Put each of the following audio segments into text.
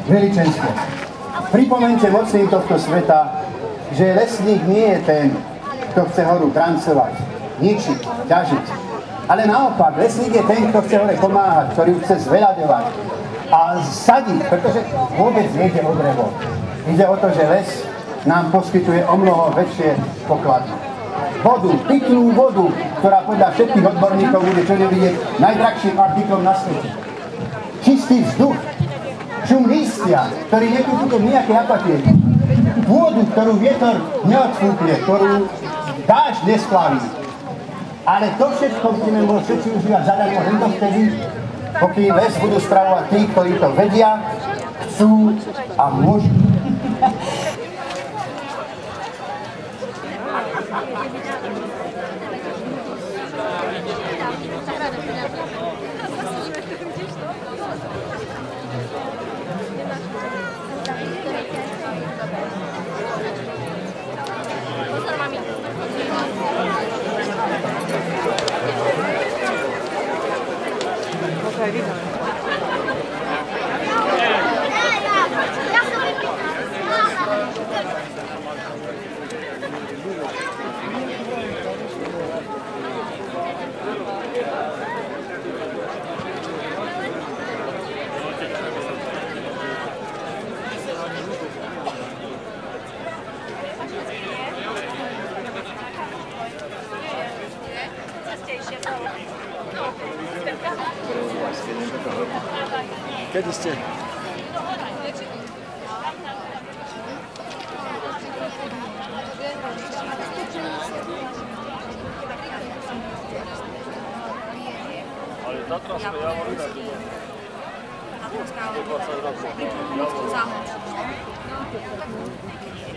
veličenstvo. Pripomeňte mocným tohto sveta, že lesník nie je ten, kto chce horu trancovať, ničiť, ťažiť. Ale naopak, lesník je ten, kto chce hore pomáhať, ktorý chce zveľaďovať a sadiť, pretože vôbec nejde o drevo. Ide o to, že les nám poskytuje o mnoho väčšie poklady. Vodu, pitnú vodu, ktorá podľa všetkých odborníkov bude čo nevidieť najdrahším artiklom na svete. Čistý vzduch, šum lístia, ktorý nekúpite v nejakej apatieke. Pôdu, ktorú vietor neodfúkne, ktorú dážď nesplaví. Ale to všetko budeme môcť všetci užívať zadarmo len dovtedy, pokým les budú spravovať tí, ktorí to vedia, chcú a môžu. Kedy ste? Ale Tatranské javory na to. Tatranská alebo Rimskou zámok.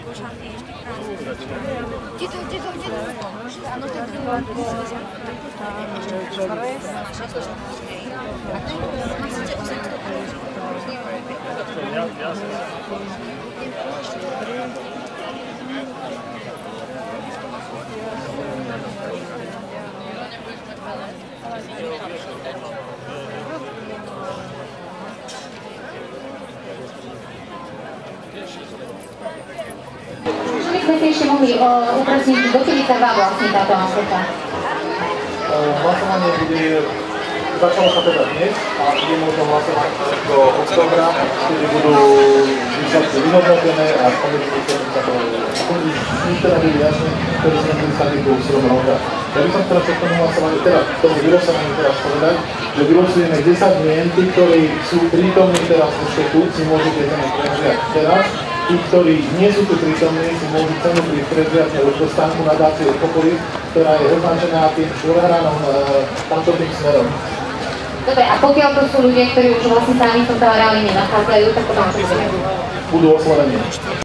Košatý ešte krásne. Ticho. Áno, to By sme si ešte mohli upresniť, dokedy trvá vlastne táto anketa? Hlasovanie začalo sa teda dnes a bude možno hlasovať do októbra, kedy budú výsledky vyhodnotené a teda byli jasné, ktorý sme dostali do strom roka. Ja by som teraz k tomu hlasovaniu, teda k tomu vylosovaniu teraz povedať, že vylosujeme 10 mien, tí, ktorí sú prítomní teraz ešte tu, si môžete cenu prezviať teraz. Tí, ktorí nie sú tu prítomní, si môžu cenu prezviať už do stánku nadácie Ekopolis, ktorá je označená tým štvorhranom tamto tým smerom. Dobre, a pokiaľ to sú ľudia, ktorí už vlastne sami v tomto areáli nenachádzajú, tak potom čo bude? Budú oslovení.